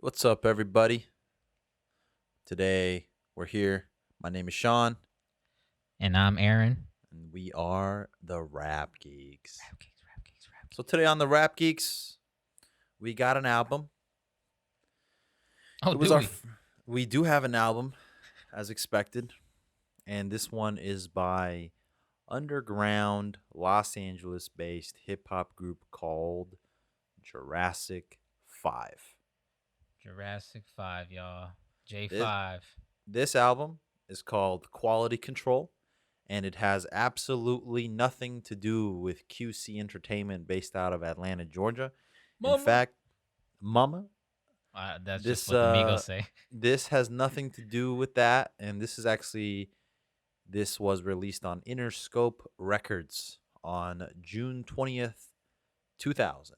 What's up, everybody? Today we're here. My name is Sean, And I'm Aaron. and we are the Rap Geeks. Rap Geeks, Rap Geeks, Rap So Geeks. today on the Rap Geeks, we got an album. Oh, It was do our. we? We do have an album, as expected, and this one is by underground Los Angeles-based hip hop group called Jurassic 5. Jurassic 5, y'all. This J5. this album is called Quality Control, and it has absolutely nothing to do with QC Entertainment based out of Atlanta, Georgia. In Mama. fact, Mama, That's just this what the Migos say. this has nothing to do with that, and this was released on Interscope Records on June 20th, 2000.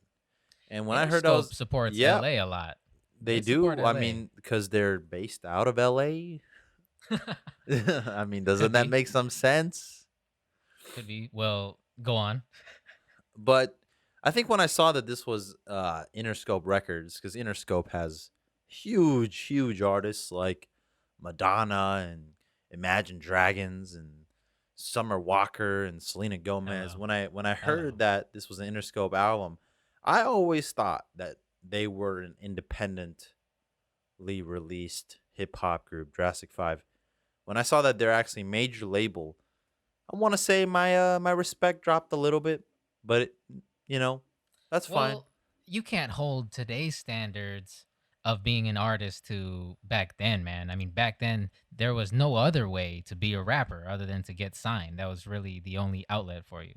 And when I heard I Interscope was supports yeah, LA a lot. they They support do. I LA. mean, because they're based out of LA. I mean, doesn't Could that be. make some sense? Could be. Well, go on. But I think when I saw that this was Interscope Records, because Interscope has huge artists like Madonna and Imagine Dragons and Summer Walker and Selena Gomez. Hello. When I heard Hello. that this was an Interscope album, I always thought that they were an independently released hip hop group, Jurassic 5. When I saw that they're actually major label, I want to say my respect dropped a little bit, but you know, that's fine. Well, you can't hold today's standards of being an artist to back then, man. I mean, back then, there was no other way to be a rapper other than to get signed. That was really the only outlet for you.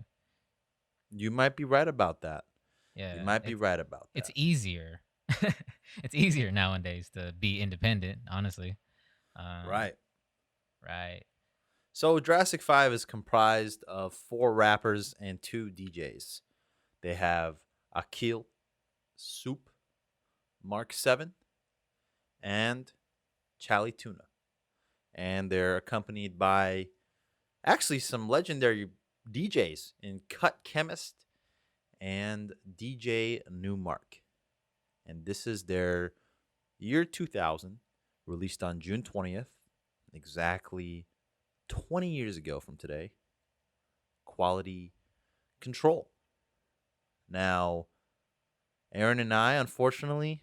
You might be right about that. You Yeah, might be right about it's that. easier. It's easier nowadays to be independent, honestly. Um, Right. right. So Jurassic 5 is comprised of four rappers and two DJs. They have Akil, Soup, Mark 7, and Chali Tuna. And they're accompanied by actually some legendary DJs in Cut Chemist and DJ Newmark. And this is their year 2000, released on June 20th, exactly 20 years ago from today. Quality Control. Now, Aaron and I, unfortunately,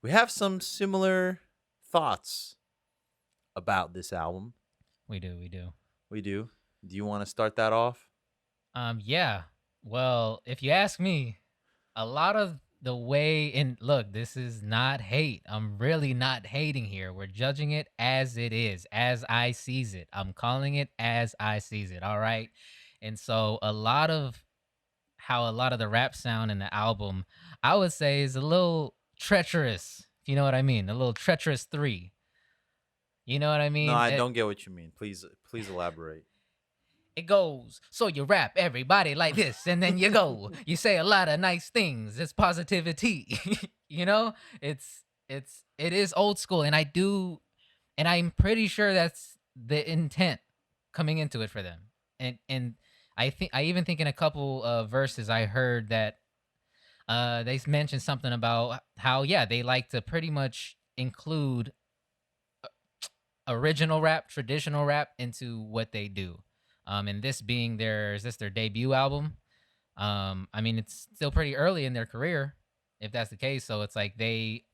we have some similar thoughts about this album. We do. We do. We do. Do you want to start that off? Yeah. Well, if you ask me, a lot of the way and look, this is not hate. I'm really not hating here. We're judging it as it is, as I sees it. I'm calling it as I sees it. All right. And so a lot of how a lot of the rap sound in the album, I would say, is a little treacherous. If you know what I mean, a little treacherous three. You know what I No, mean? I It don't get what you mean. Please elaborate. it goes. So you rap everybody like this, and then you go. You say a lot of nice things. It's positivity. you know, it is old school, and and I'm pretty sure that's the intent coming into it for them. And I even think in a couple of verses I heard that they mentioned something about how yeah they like to pretty much include original rap, traditional rap into what they do. And this being their is this their debut album? I mean it's still pretty early in their career, if that's the case. So it's like they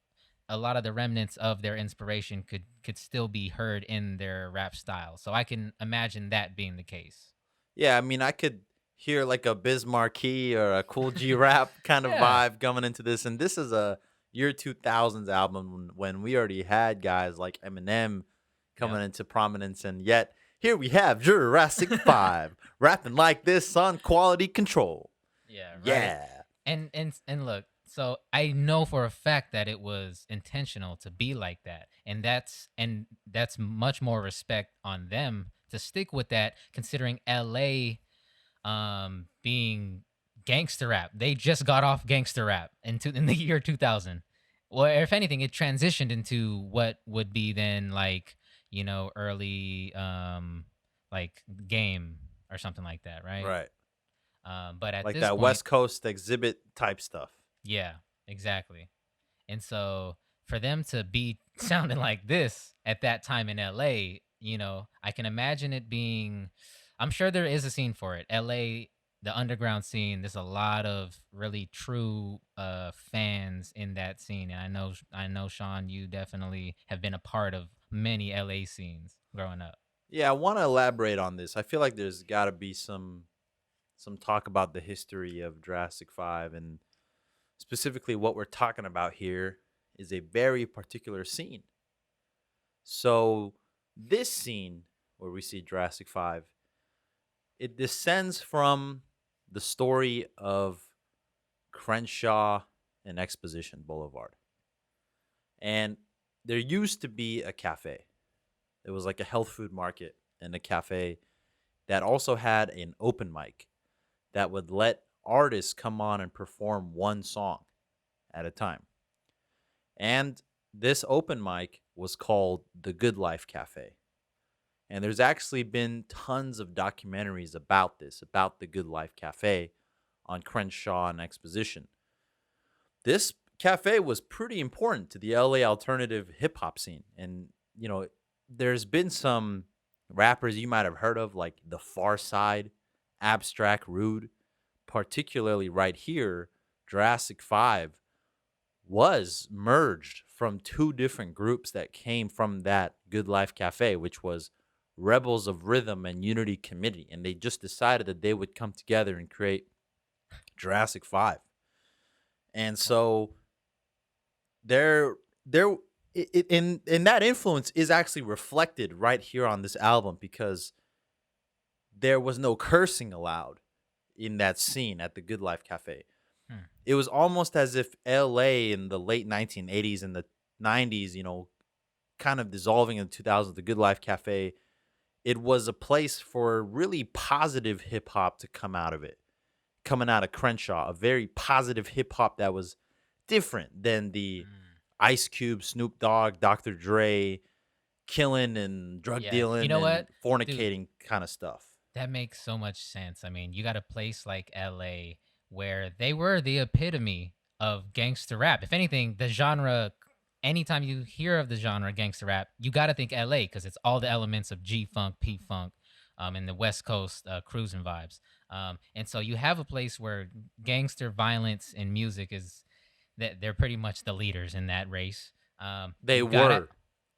a lot of the remnants of their inspiration could still be heard in their rap style. So I can imagine that being the case. Yeah, I mean, I could hear like a Biz Markie or a Cool G Rap kind of Yeah. vibe coming into this, and this is a year 2000s album when we already had guys like Eminem Yep. coming into prominence, and yet here we have Jurassic 5 rapping like this on Quality Control. Yeah, right. Yeah. And look, so I know for a fact that it was intentional to be like that. And that's much more respect on them to stick with that considering LA being gangster rap. They just got off gangster rap in the year 2000. Well, if anything, it transitioned into what would be then like, early like game or something like that, right? Right. But at Like this that point, West Coast exhibit type stuff. yeah, exactly. And so for them to be sounding like this at that time in LA, I can imagine it being, I'm sure there is a scene for it. LA, the underground scene, there's a lot of really true fans in that scene. And I know Sean, you definitely have been a part of many LA scenes growing up. Yeah, I want to elaborate on this. I feel like there's got to be some talk about the history of Jurassic 5, and specifically what we're talking about here is a very particular scene. So, this scene where we see Jurassic 5, it descends from the story of Crenshaw and Exposition Boulevard. And there used to be a cafe. It was like a health food market and a cafe that also had an open mic that would let artists come on and perform one song at a time. And this open mic was called the Good Life Cafe. And there's actually been tons of documentaries about this, about the Good Life Cafe on Crenshaw and Exposition. This cafe was pretty important to the LA alternative hip hop scene. And, there's been some rappers you might have heard of, like The Far Side, Abstract Rude, particularly right here, Jurassic 5 was merged from two different groups that came from that Good Life Cafe, which was Rebels of Rhythm and Unity Committee. And they just decided that they would come together and create Jurassic 5. And so there in that influence is actually reflected right here on this album, because there was no cursing allowed in that scene at the Good Life Cafe. Hmm. It was almost as if LA in the late 1980s and the 90s, kind of dissolving in the 2000s, the Good Life Cafe, it was a place for really positive hip hop to come out of it, coming out of Crenshaw, a very positive hip hop that was different than the Mm. Ice Cube, Snoop Dogg, Dr. Dre, killing and drug Yeah, you dealing know what, and dude? fornicating kind of stuff. That makes so much sense. I mean, you got a place like LA where they were the epitome of gangster rap. If anything, the genre, anytime you hear of the genre gangster rap, you got to think LA because it's all the elements of G Funk, P Funk, and the West Coast cruising vibes. And so you have a place where gangster violence in music is that they're pretty much the leaders in that race. They You got to were.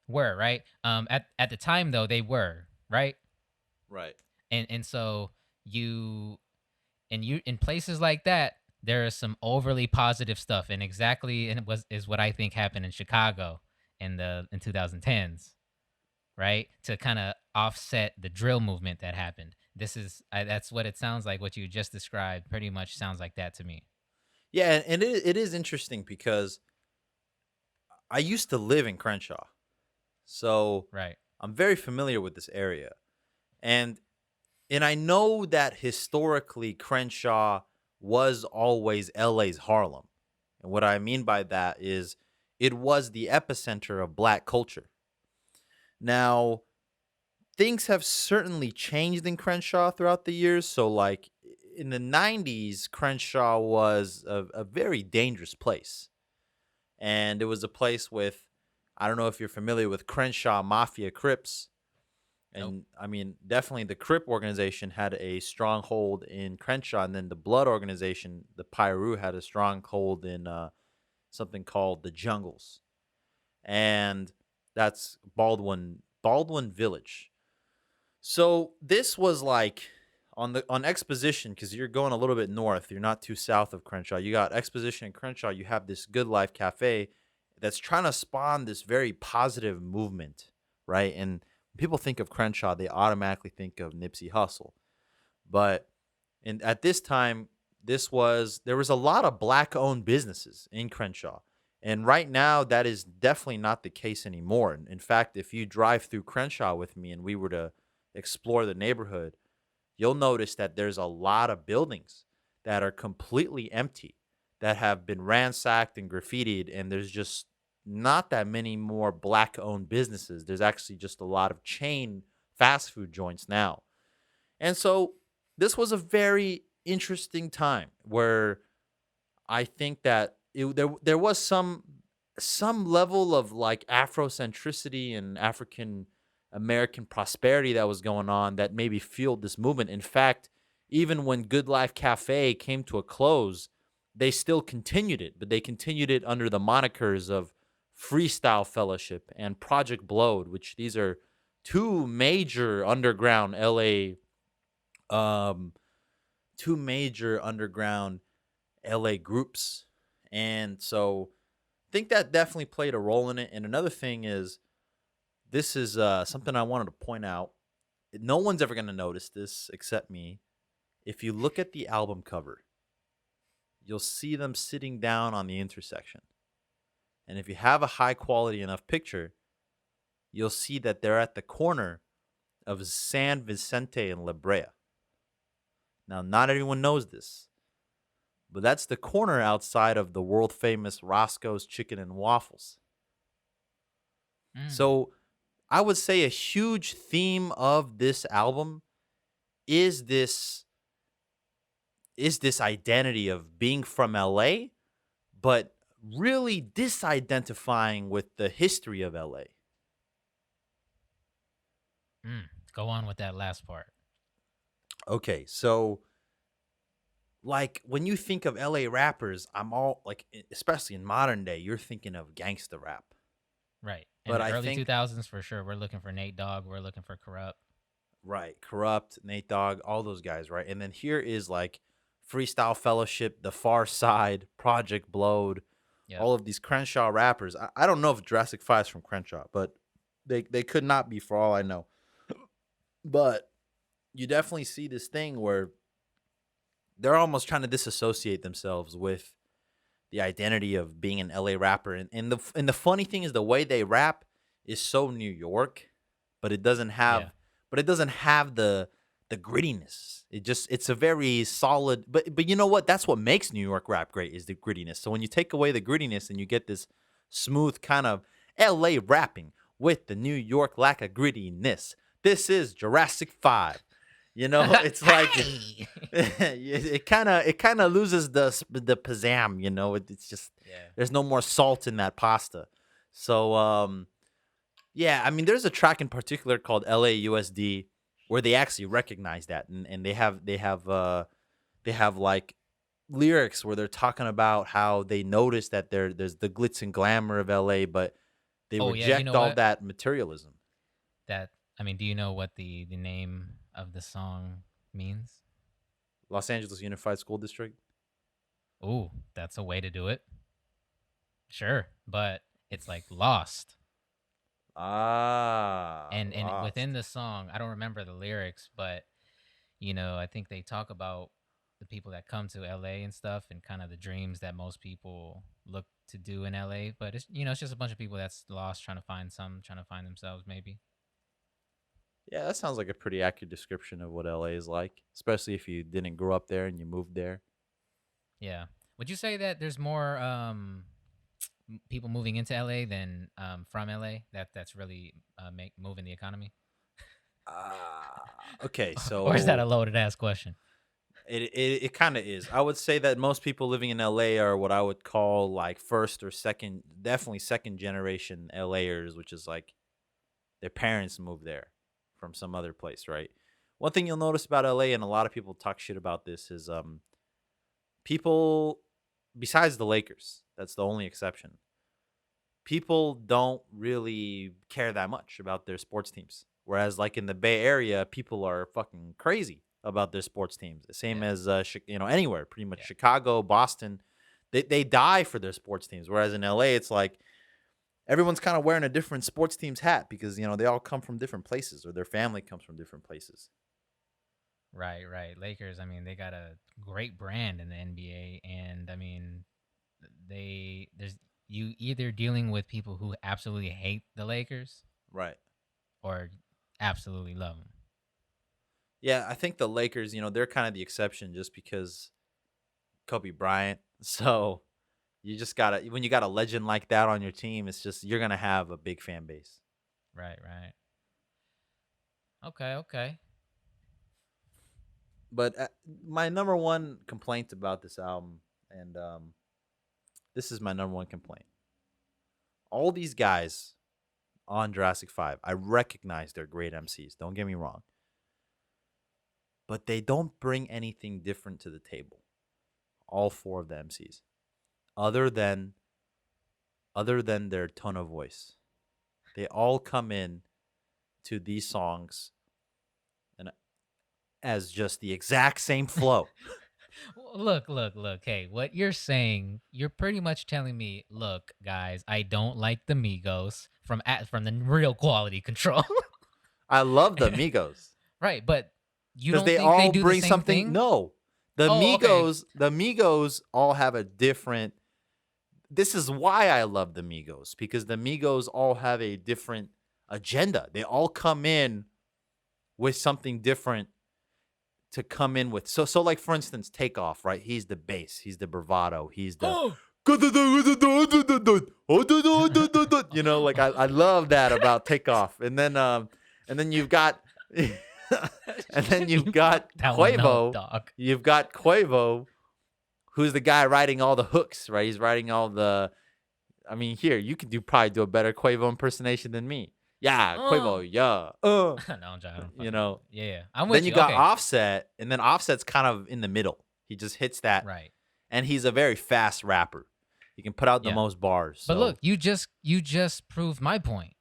were right. At the time though, they were right, Right. and so you you in places like that there is some overly positive stuff, and exactly, and it was is what I think happened in Chicago in 2010s, right, to kind of offset the drill movement that happened. That's what it sounds like. What you just described pretty much sounds like that to me. Yeah, and it is interesting because I used to live in Crenshaw. So Right. I'm very familiar with this area. And I know that historically Crenshaw was always LA's Harlem. And what I mean by that is it was the epicenter of black culture. Now, things have certainly changed in Crenshaw throughout the years. So, like in the 90s, Crenshaw was a very dangerous place. And it was a place with, I don't know if you're familiar with Crenshaw Mafia Crips. Nope. And I mean, definitely the Crip organization had a strong hold in Crenshaw. And then the Blood organization, the Pyru, had a strong hold in something called the Jungles. And that's Baldwin Village. So this was like on Exposition, because you're going a little bit north. You're not too south of Crenshaw. You got Exposition and Crenshaw. You have this Good Life Cafe that's trying to spawn this very positive movement, right? And when people think of Crenshaw, they automatically think of Nipsey Hussle. But at this time, there was a lot of black owned businesses in Crenshaw. And right now, that is definitely not the case anymore. In fact, if you drive through Crenshaw with me and we were to explore the neighborhood, you'll notice that there's a lot of buildings that are completely empty, that have been ransacked and graffitied, and there's just not that many more black owned businesses. There's actually just a lot of chain fast food joints now. And so this was a very interesting time where I think that there was some some level of like Afrocentricity and African American prosperity that was going on that maybe fueled this movement. In fact, even when Good Life Cafe came to a close, they still continued it, but they continued it under the monikers of Freestyle Fellowship and Project Blowed, which these are two major underground LA um two major underground LA groups. And so think that definitely played a role in it. And another thing is, this is something I wanted to point out. No one's ever going to notice this except me. If you look at the album cover, you'll see them sitting down on the intersection. And if you have a high quality enough picture, you'll see that they're at the corner of San Vicente and La Brea. Now, not everyone knows this, but that's the corner outside of the world famous Roscoe's Chicken and Waffles. Mm, So I would say a huge theme of this album is this is this identity of being from LA, but really disidentifying with the history of LA. mm. Go on with that last part. Okay, so like when you think of LA rappers, I'm all like especially in modern day, you're thinking of gangsta rap. Right. In But the I early think 2000s, for sure, we're looking for Nate Dogg. We're looking for Corrupt. right, Corrupt, Nate Dogg, all those guys, right? And then here is like Freestyle Fellowship, The Far Side, Project Blowed, Yep. all of these Crenshaw rappers. I don't know if Jurassic 5 is from Crenshaw, but they could not be for all I know. But you definitely see this thing where they're almost trying to disassociate themselves with the identity of being an LA rapper. And the funny thing is the way they rap is so New York, but it doesn't Yeah. have the grittiness. It's a very solid, but you know what? That's what makes New York rap great is the grittiness. So when you take away the grittiness and you get this smooth kind of LA rapping with the New York lack of grittiness. This is Jurassic 5. You know, it's like Hey! it kind of loses the pizzam. You know, it's just Yeah. there's no more salt in that pasta. So yeah, I mean, there's a track in particular called LAUSD where they actually recognize that, and they have like lyrics where they're talking about how they notice that there's the glitz and glamour of LA, but they Oh, yeah. You reject know all what? that materialism. That I mean, do you know what the name of the song means? Los Angeles Unified School District. Ooh, that's a way to do it. Sure, but it's like lost. And within Lost. the song, I don't remember the lyrics, but I think they talk about the people that come to LA and stuff and kind of the dreams that most people look to do in LA, but it's just a bunch of people that's lost trying to find themselves maybe. Yeah, that sounds like a pretty accurate description of what LA is like, especially if you didn't grow up there and you moved there. Yeah. Would you say that there's more people moving into LA than from LA that's really make moving the economy? Okay, Or is that a so loaded ass question? it kind of is. I would say that most people living in LA are what I would call like first or second, definitely second generation LAers, which is like their parents moved there from some other place, right? One thing you'll notice about LA, and a lot of people talk shit about this, is people besides the Lakers, that's the only exception. People don't really care that much about their sports teams. Whereas, like in the Bay Area, people are fucking crazy about their sports teams. The same Yeah. as anywhere, pretty much Yeah. Chicago, Boston, they die for their sports teams. Whereas in LA, it's like everyone's kind of wearing a different sports team's hat because they all come from different places or their family comes from different places. Right, right. Lakers, I mean, they got a great brand in the NBA, and I mean, there's you either dealing with people who absolutely hate the Lakers Right. or absolutely love them. Yeah, I think the Lakers, they're kind of the exception just because Kobe Bryant. So you just gotta when you got a legend like that on your team, it's just you're gonna have a big fan base. Right, right. Okay, okay. But my number one complaint about this album, and this is my number one complaint. all these guys on Jurassic 5, I recognize they're great MCs. Don't get me wrong. But they don't bring anything different to the table. All four of the MCs. Other than their tone of voice. They all come in to these songs and as just the exact same flow. Look. Hey, what you're saying, you're pretty much telling me, look, guys, I don't like the Migos from the real quality control. I love the Migos. Right, but you Because don't they think they all do the bring same something. thing? No. Oh, okay. The Migos all have a different. This is why I love the Migos, because the Migos all have a different agenda. They all come in with something different to come in with. So like for instance, Takeoff, right? He's the bass, he's the bravado, he's the like I love that about Takeoff. And then you've got and then you've got that one up, Quavo. dog. You've got Quavo, who's the guy writing all the hooks, right? He's writing all the. I mean, here you could probably do a better Quavo impersonation than me. Yeah, Quavo, yeah. No, I'm joking. You know. Yeah, I'm with Then you you. got Okay. Offset, and then Offset's kind of in the middle. He just hits that, Right. and he's a very fast rapper. He can put out the Yeah. most bars. But So. look, you just proved my point.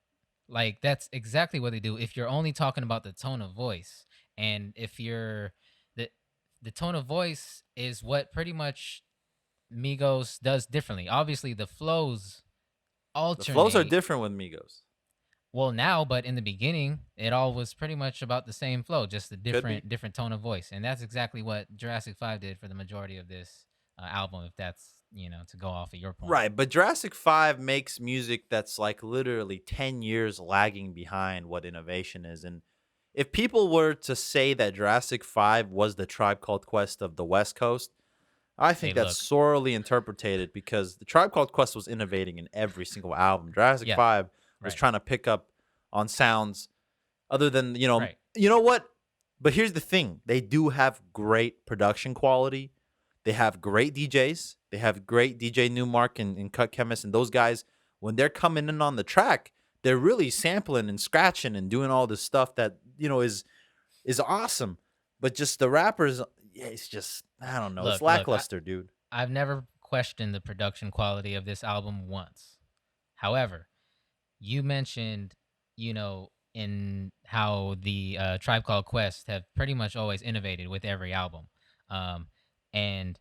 Like that's exactly what they do. If you're only talking about the tone of voice, and if you're the tone of voice is what pretty much Migos does differently. Obviously, the flows the flows are alternate. different with Migos. Well, now, but in the beginning, it all was pretty much about the same flow, just a Could be. different tone of voice, and that's exactly what Jurassic 5 did for the majority of this album. If that's to go off of your point, Right, but Jurassic 5 makes music that's like literally 10 years lagging behind what innovation is. And if people were to say that Jurassic 5 was the Tribe Called Quest of the West Coast, I think Hey, that's look. sorely interpreted, because the Tribe Called Quest was innovating in every single album. Jurassic Yeah, 5 was right, trying to pick up on sounds other than, right. you know what? But here's the thing. They do have great production quality. They have great DJs. They have great DJ Newmark and Cut Chemist, and those guys, when they're coming in on the track, they're really sampling and scratching and doing all this stuff that, is awesome. But just the rappers, yeah, it's just, I don't know. It's Look, lackluster, dude. I've never questioned the production quality of this album once. However, you mentioned, in how the Tribe Called Quest have pretty much always innovated with every album. And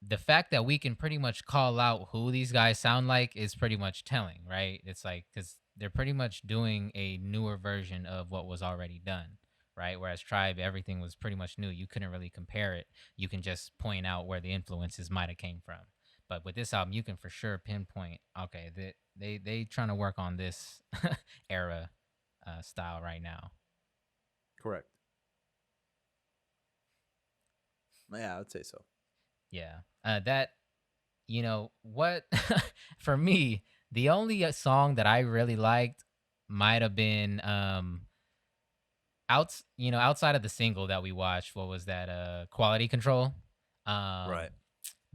the fact that we can pretty much call out who these guys sound like is pretty much telling, right? It's like, because they're pretty much doing a newer version of what was already done, right? Whereas Tribe, everything was pretty much new. You couldn't really compare it. You can just point out where the influences might have came from. But with this album, you can for sure pinpoint, okay, they trying to work on this era style right now. Correct. Yeah, I would say so. Yeah. That, what, for me, the only song that I really liked might have been outside of the single that we watched. What was that? Quality Control. Right.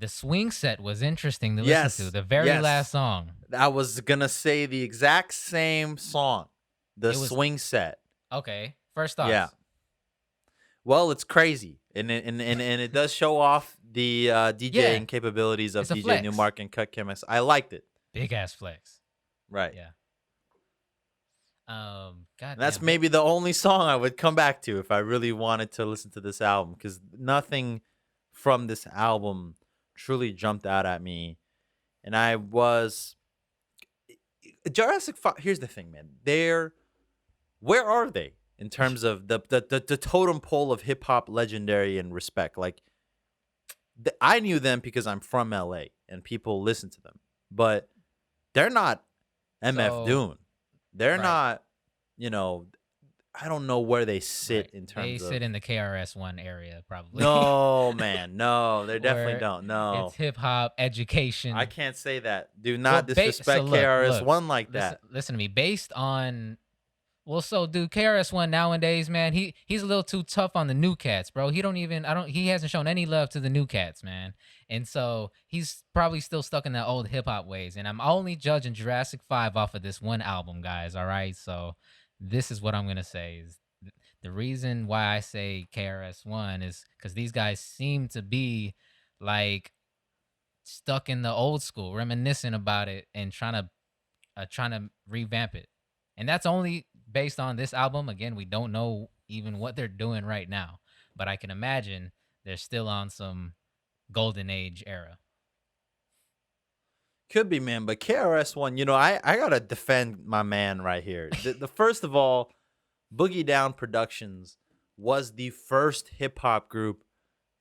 The swing set was interesting to listen to. The very yes. last song. I was going to say the exact same song. The It was- swing set. Okay. First thoughts. Yeah. Well, it's crazy, and it does show off the DJing capabilities of It's a DJ flex. Newmark and Cut Chemist. I liked it. Big ass flex. Right. Yeah. God. And that's maybe the only song I would come back to if I really wanted to listen to this album, because nothing from this album truly jumped out at me. And I was Jurassic 5. Here's the thing, man. Where are they in terms of the totem pole of hip hop legendary and respect? Like, I knew them because I'm from LA and people listen to them, but they're not MF Doom. They're not, I don't know where they sit in terms of. They sit in the KRS-One area, probably. No, man. No, they definitely Where don't. No. It's hip hop education. I can't say that. Do not Well, disrespect so look, KRS-One like that. Listen to me. Based on, Well, so dude, KRS-One nowadays, man, he's a little too tough on the new cats, bro. He don't even I don't he hasn't shown any love to the new cats, man. And so he's probably still stuck in the old hip hop ways. And I'm only judging Jurassic 5 off of this one album, guys. All right. So this is what I'm gonna say is the reason why I say KRS-One is because these guys seem to be like stuck in the old school, reminiscing about it and trying to revamp it. And that's only based on this album. Again, we don't know even what they're doing right now, but I can imagine they're still on some golden age era. Could be, man, but KRS-One, I gotta defend my man right here. The first of all, Boogie Down Productions was the first hip hop group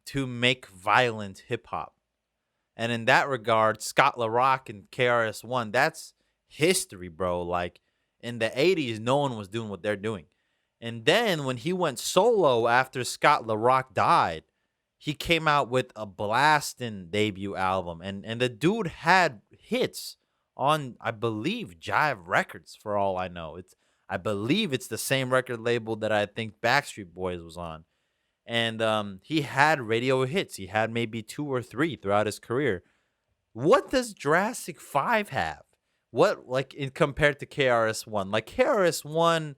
to make violent hip hop. And in that regard, Scott LaRock and KRS-One, that's history, bro. Like in the 80s, no one was doing what they're doing. And then when he went solo after Scott LaRock died, he came out with a blasting debut album. And the dude had hits on, I believe, Jive Records, for all I know. I believe it's the same record label that I think Backstreet Boys was on. And he had radio hits. He had maybe two or three throughout his career. What does Jurassic 5 have? What, like, in compared to KRS-One? Like, KRS-One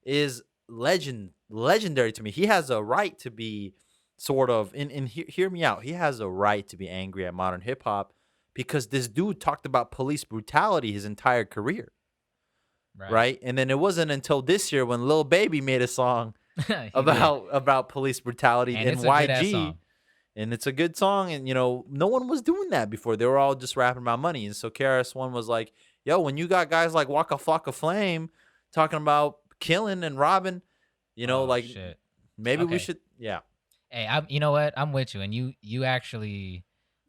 is legendary to me. He has a right to be sort of, hear me out. He has a right to be angry at modern hip hop because this dude talked about police brutality his entire career, Right. right? And then it wasn't until this year when Lil Baby made a song He did. about police brutality And and it's a good ass YG, song. and it's a good song. And no one was doing that before. They were all just rapping about money. And so KRS-One was like, "Yo, when you got guys like Waka Flocka Flame talking about killing and robbing, Oh like shit. maybe we Okay. should, yeah." Hey, you know what? I'm with you, and you actually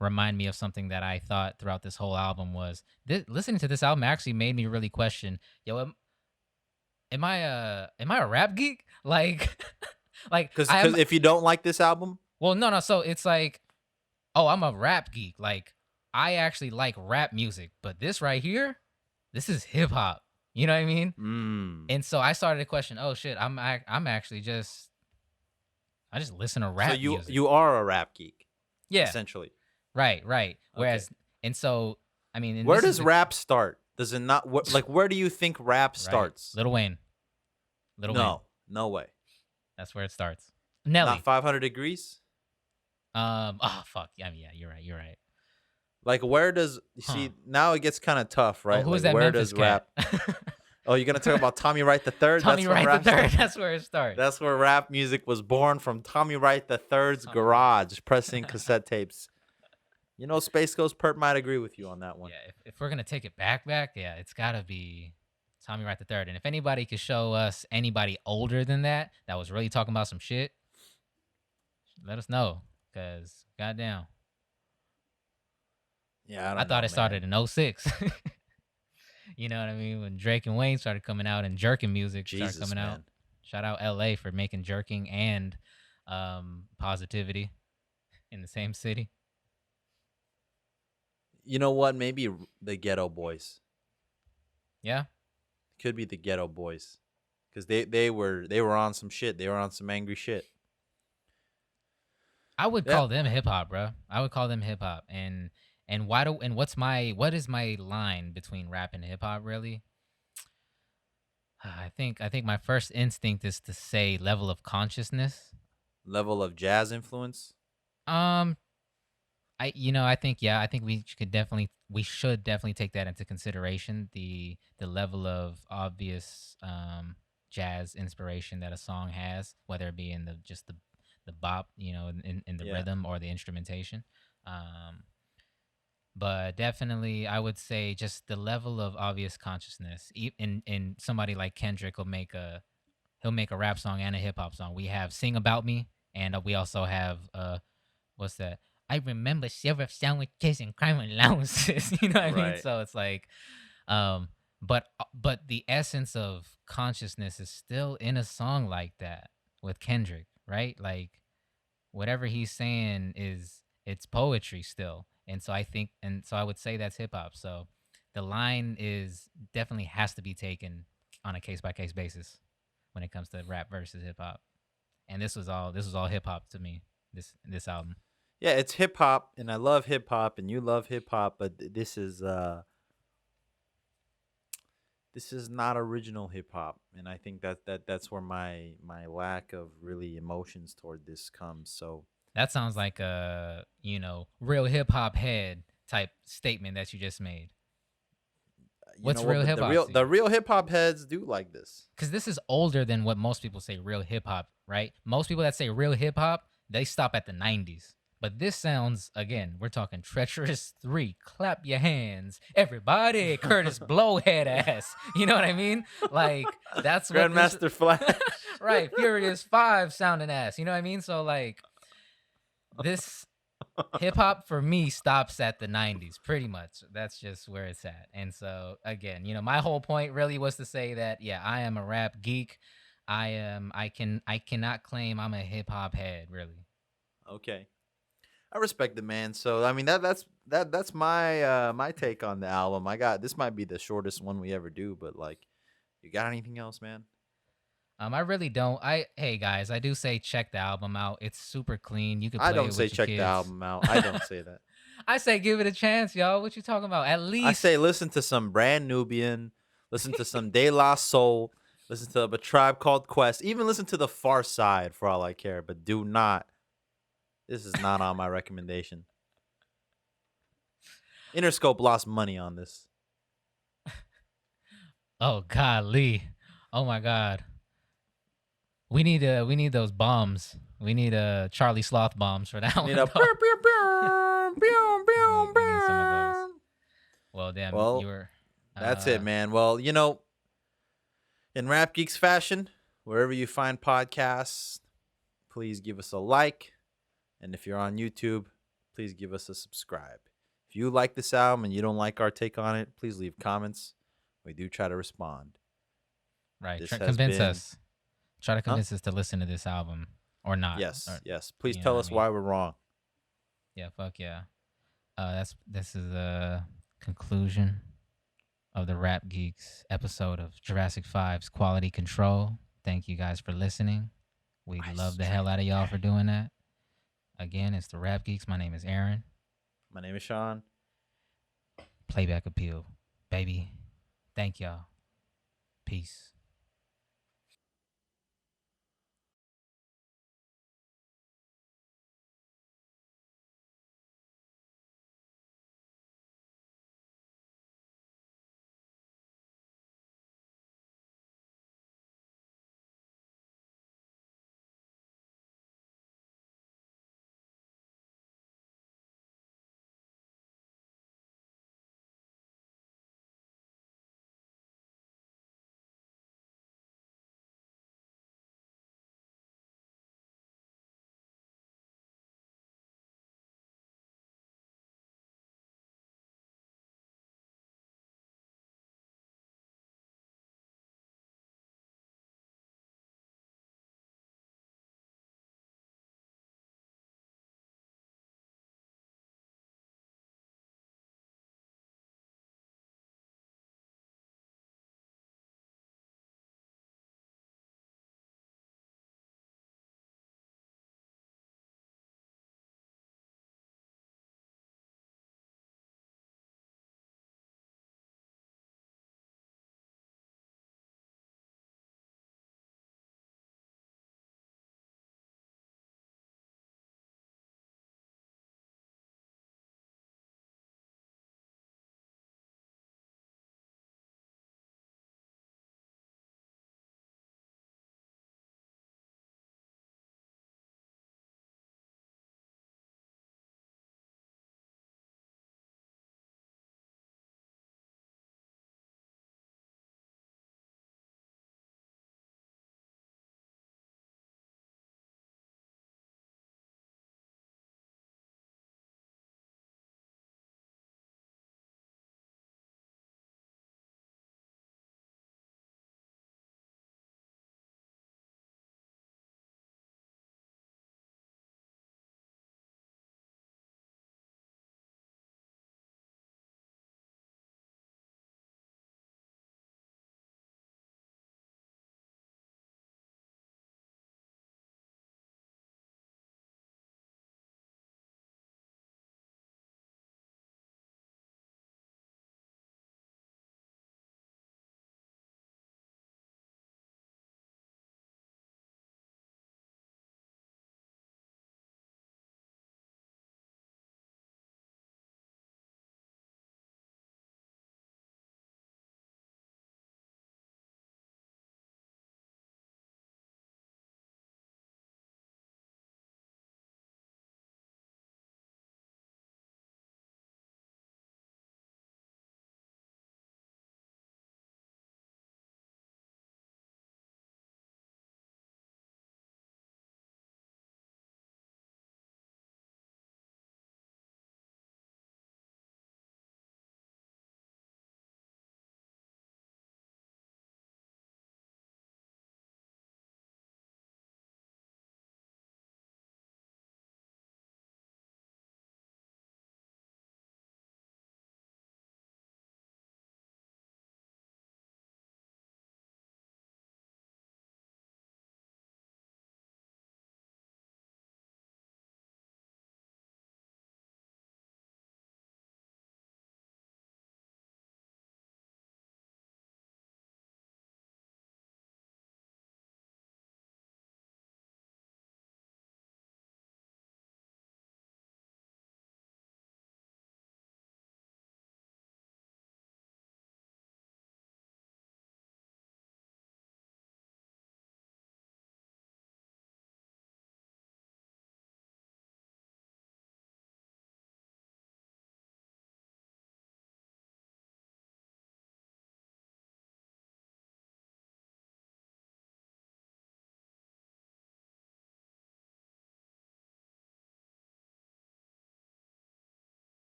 remind me of something that I thought throughout this whole album was listening to this album actually made me really question, yo, am I a rap geek? Like, like Because I am. if you don't like this album, Well, no, no. So it's like, oh, I'm a rap geek. Like, I actually like rap music, but this right here, this is hip hop. You know what I mean? mm, And so I started to question, oh shit, I'm actually just I just listen to so rap you music. you are a rap geek, Yeah, essentially. right, right. Okay. Whereas, and so I mean, and Where this is does the rap start? Does it not? Like, where do you think rap right, starts? Little Wayne, Little Wayne. No, no way. That's where it starts. Not Nelly. 500 degrees. Oh fuck. Yeah, I mean, yeah. You're right. You're right. Like, where does you Huh. see now? It gets kind of tough, Oh, right? who is Like, that where Memphis does cat? rap? Oh, you're gonna talk about Tommy Wright the Third? Tommy That's when Wright the rap third. started. That's where it starts. That's where rap music was born, from Tommy Wright the Third's Tommy Wright. garage, pressing cassette tapes. Space Ghost Perp might agree with you on that one. Yeah, if we're gonna take it back, yeah, it's gotta be Tommy Wright the third. And if anybody could show us anybody older than that that was really talking about some shit, let us know. Cause goddamn, Yeah, I I don't thought know, it started man. in '06. You know what I mean? When Drake and Wayne started coming out and jerking music started Jesus, coming out. man. Shout out LA for making jerking and positivity in the same city. You know what? Maybe the Ghetto Boys. Yeah. Could be the Ghetto Boys, because they were on some shit. They were on some angry shit. I would Yeah. call them hip hop, bro. I would call them hip hop. And what is my line between rap and hip hop really? I think my first instinct is to say level of consciousness. Level of jazz influence. Um I think yeah, I think we should definitely take that into consideration, the level of obvious jazz inspiration that a song has, whether it be in the bop, in the Yeah. rhythm or the instrumentation. Um but definitely I would say just the level of obvious consciousness. In somebody like Kendrick he'll make a rap song and a hip hop song. We have Sing About Me, and we also have what's that? I remember sheriff sandwiches and crime allowances. You know what I mean? Right. So it's like, um, but the essence of consciousness is still in a song like that with Kendrick, right? Like whatever he's saying is it's poetry still, and so I would say that's hip hop. So the line is definitely has to be taken on a case by case basis when it comes to rap versus hip hop. And this was all hip hop to me. This album. Yeah, it's hip hop, and I love hip hop, and you love hip hop, but this is not original hip hop, and I think that's where my lack of really emotions toward this comes. So That sounds like a real hip hop head type statement that you just made. you know What's what? real But hip hop to the you? real hip hop heads do like this. Because this is older than what most people say real hip hop, right? Most people that say real hip hop, they stop at the 90s. But this sounds, again, we're talking Treacherous 3, clap your hands, everybody, Curtis Blowhead ass. You know what I mean? Like, that's what this, Grandmaster Flash. right, Furious 5 sounding ass. You know what I mean? So, like, this hip hop for me stops at the 90s pretty much. That's just where it's at. And so again, my whole point really was to say that yeah, I am a rap geek. I cannot claim I'm a hip hop head really. Okay, I respect the man. So I mean that's my my take on the album. I got this might be the shortest one we ever do, but like, you got anything else, man? I really don't. Hey guys, I do say check the album out. It's super clean. You could I play don't it say with your check the kids. album out. I don't say that. I say give it a chance, y'all. What you talking about? At I say least listen to some Brand Nubian, listen to some De La Soul, listen to a Tribe Called Quest, even listen to the Far Side for all I care. But do not. This is not on my recommendation. Interscope lost money on this. oh golly. Oh my god. We need those bombs. We need Charlie Sloth bombs for that You one. need a Though. We need some of those. Well, damn, you well, were. that's it, man. Well, in Rap Geeks fashion, wherever you find podcasts, please give us a like. And if you're on YouTube, please give us a subscribe. If you like this album and you don't like our take on it, please leave comments. We do try to respond. Right. This has Convince been, us. Try to huh? convince us to listen to this album or not. Yes, Or yes. Please you know tell what I us mean? why we're wrong. Yeah. Fuck yeah. This is the conclusion of the Rap Geeks episode of Jurassic 5's Quality Control. Thank you guys for listening. We love the hell out of y'all for doing that. Again, it's the Rap Geeks. My name is Aaron. My name is Sean. Playback appeal, baby. Thank y'all. Peace.